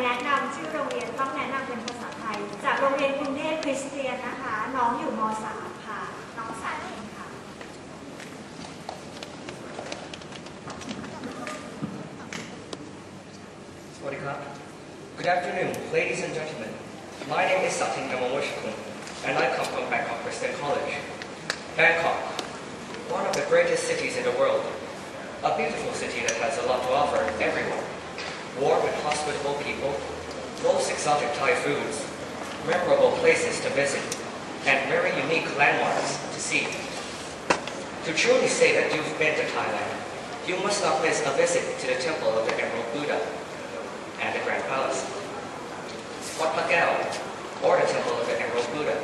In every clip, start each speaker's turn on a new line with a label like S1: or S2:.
S1: แนะนำชื่อโรงเรียนต้องแนะนำเป็นภาษาไทยจากโรงเรียนกรุงเทพคริสเตียนนะคะน้องอยู่ม.3 ค่ะน้องสายเองค่ะ
S2: Good afternoon, ladies and gentlemen. My name is Satin Yamamoshi-kun, and I come from Bangkok Christian College. Bangkok, one of the greatest cities in the world. A beautiful city that has a lot to offer everyone. Warm and hospitable people, most exotic Thai foods, memorable places to visit, and very unique landmarks to see. To truly say that you've been to Thailand, you must not miss a visit to the Temple of the Emerald Buddha and the Grand Palace. Wat Phra Kaew, or the Temple of the Emerald Buddha,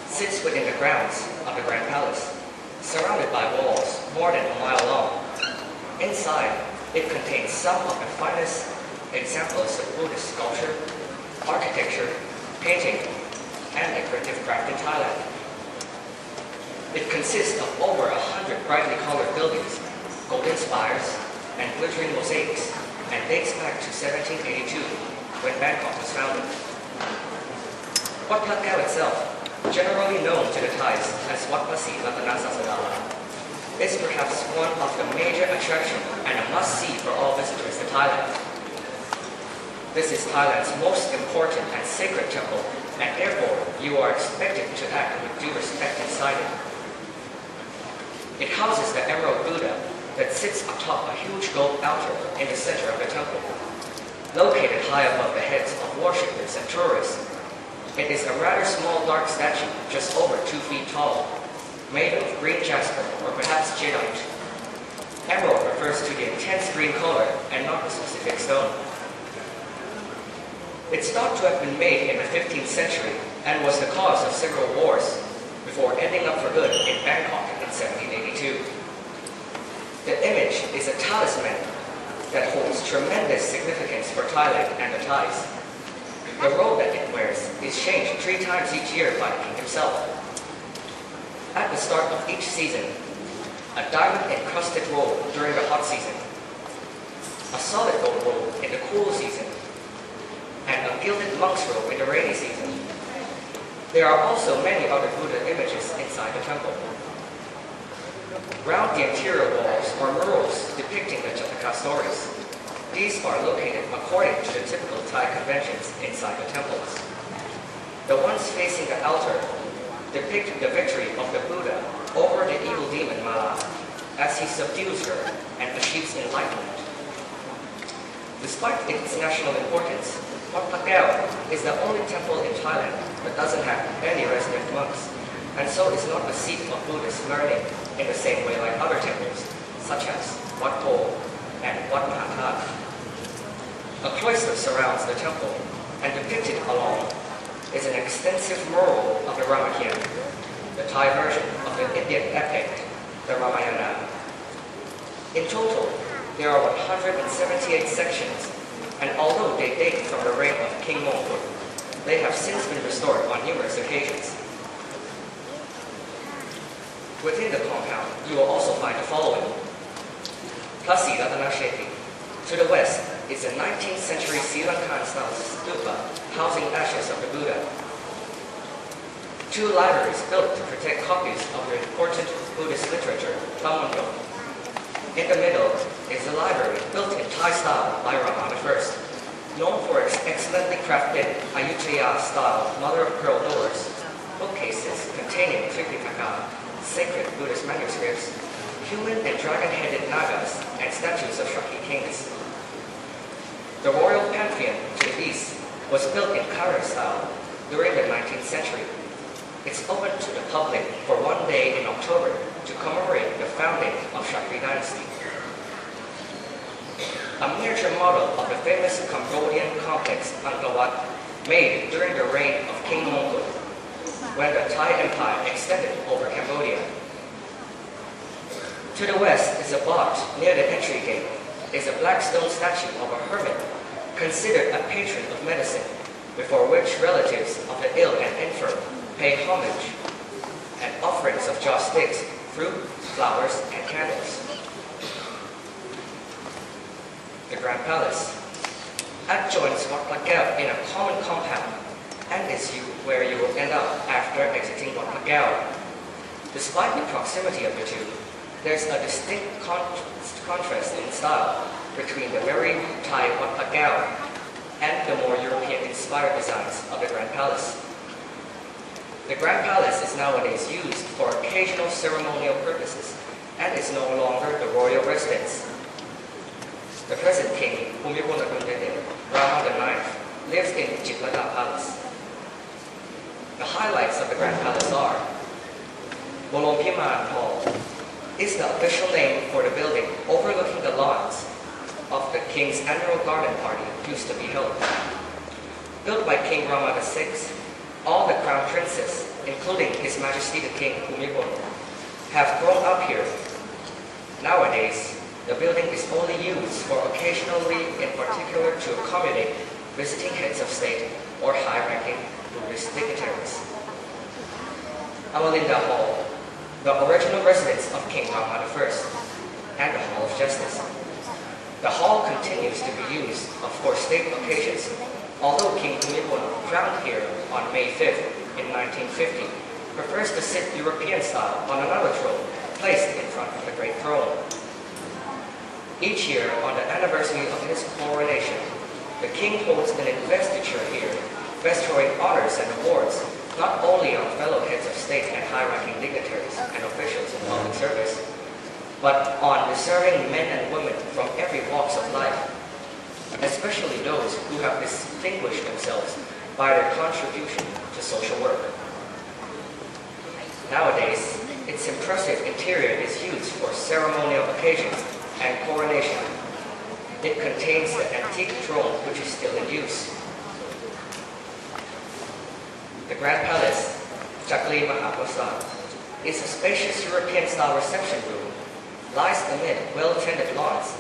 S2: sits within the grounds of the Grand Palace, surrounded by walls more than a mile long. Inside, it contains some of the finest examples of Buddhist sculpture, architecture, painting, and decorative craft in Thailand. It consists of over 100 brightly colored buildings, golden spires, and glittering mosaics, and dates back to 1782, when Bangkok was founded. Wat Phra Kaew itself, generally known to the Thais as Wat Phra Sri, is perhaps one of the major attractions and a must-see for all visitors to Thailand. This is Thailand's most important and sacred temple, and therefore you are expected to act with due respect inside it. It houses the Emerald Buddha that sits atop a huge gold altar in the center of the temple. Located high above the heads of worshippers and tourists, it is a rather small dark statue just over 2 feet tall, made of green jasper or perhaps jadeite. Emerald refers to the intense green color and not a specific stone. It's thought to have been made in the 15th century and was the cause of several wars before ending up for good in Bangkok in 1782. The image is a talisman that holds tremendous significance for Thailand and the Thais. The robe that it wears is changed 3 times each year by the king himself. At the start of each season, a diamond-encrusted robe during the hot season, a solid gold robe in the cool season, and a gilded monk's robe in the rainy season. There are also many other Buddha images inside the temple. Round the interior walls are murals depicting the Jataka stories. These are located according to the typical Thai conventions inside the temples. The ones facing the altar depict the victory of the Buddha over the evil demon Mala as he subdues her and achieves enlightenment. Despite its national importance, Wat Phra Kaew is the only temple in Thailand that doesn't have any resident monks, and so is not a seat of Buddhist learning in the same way like other temples, such as Wat Po and Wat Mahathat. A cloister surrounds the temple, and depicted along is an extensive mural of the Ramayana, the Thai version of the Indian epic, the Ramayana. In total, there are 178 sections, and although they date from the reign of King Mongkut, they have since been restored on numerous occasions. Within the compound, you will also find the following. Phra Sri Ratanasheti. To the west is a 19th century Sri Lankan-style stupa housing ashes of the Buddha. 2 libraries built to protect copies of the important Buddhist literature, Thammanyon. In the middle is a library built in Thai style by Rama I, known for its excellently crafted Ayutthaya-style mother-of-pearl doors, bookcases containing Tripitaka, sacred Buddhist manuscripts, human and dragon-headed nagas, and statues of Shakti kings. The royal pantheon to the east was built in Karen style during the 19th century. It's open to the public for 1 day in October to commemorate the founding of Shakti dynasty. A miniature model of the famous Cambodian complex Angkor Wat, made during the reign of King Mongkut, when the Thai Empire extended over Cambodia. To the west is a box near the entry gate, is a black stone statue of a hermit, considered a patron of medicine, before which relatives of the ill and infirm pay homage, and offerings of joss sticks, fruit, flowers, and candles. The Grand Palace. adjoins Wat Plagao in a common compound and is where you will end up after exiting Wat Plagao. Despite the proximity of the two, there's a distinct contrast in style between the very Thai Wat Plagao and the more European-inspired designs of the Grand Palace. The Grand Palace is nowadays used for occasional ceremonial purposes and is no longer the royal residence. The present king, Bhumibol Adulyadej Rama IX, lives in Jitlada Palace. The highlights of the Grand Palace are Bolompiman Hall is the official name for the building overlooking the lawns of the king's annual garden party used to be held. Built by King Rama VI, all the crown princes, including His Majesty the King Bhumibol, have grown up here. Nowadays, the building is only used for occasionally, in particular to accommodate visiting heads of state or high-ranking Buddhist dignitaries. Amalinda Hall, the original residence of King Rama I, and the Hall of Justice. The hall continues to be used for state occasions, although King Bhumibol, crowned here on May 5th in 1950, prefers to sit European style on another throne placed in front of the Great Throne. Each year, on the anniversary of his coronation, the king holds an investiture here, bestowing honors and awards not only on fellow heads of state and high-ranking dignitaries and officials in public service, but on deserving men and women from every walks of life, especially those who have distinguished themselves by their contribution to social work. Nowadays, its impressive interior is used for ceremonial occasions and coronation. It contains the antique throne which is still in use. The Grand Palace, Chakli Mahaprasad, is a spacious European-style reception room, lies amid well-tended lawns.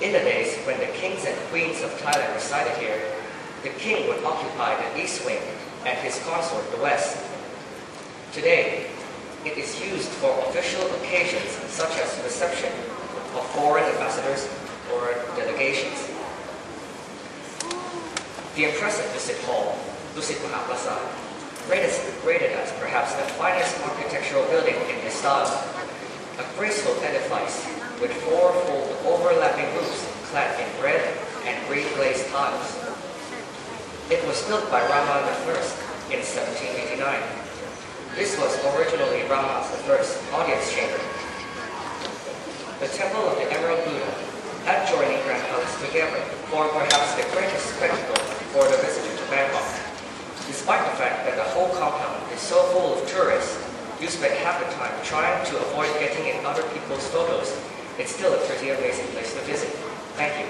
S2: In the days when the kings and queens of Thailand resided here, the king would occupy the east wing and his consort the west. Today, it is used for official occasions such as the reception of foreign ambassadors or delegations. The impressive Dusit Hall, Dusit Mahaprasad, rated as perhaps the finest architectural building in this style, a graceful edifice with four-fold overlapping roofs clad in red and green glazed tiles. It was built by Rama I in 1789. This was originally Rama I's audience chamber. The Temple of the Emerald Buddha, adjoining Grand Palace together, form perhaps the greatest spectacle for the visitor to Bangkok. Despite the fact that the whole compound is so full of tourists, you spend half the time trying to avoid getting in other people's photos, it's still a pretty amazing place to visit. Thank you.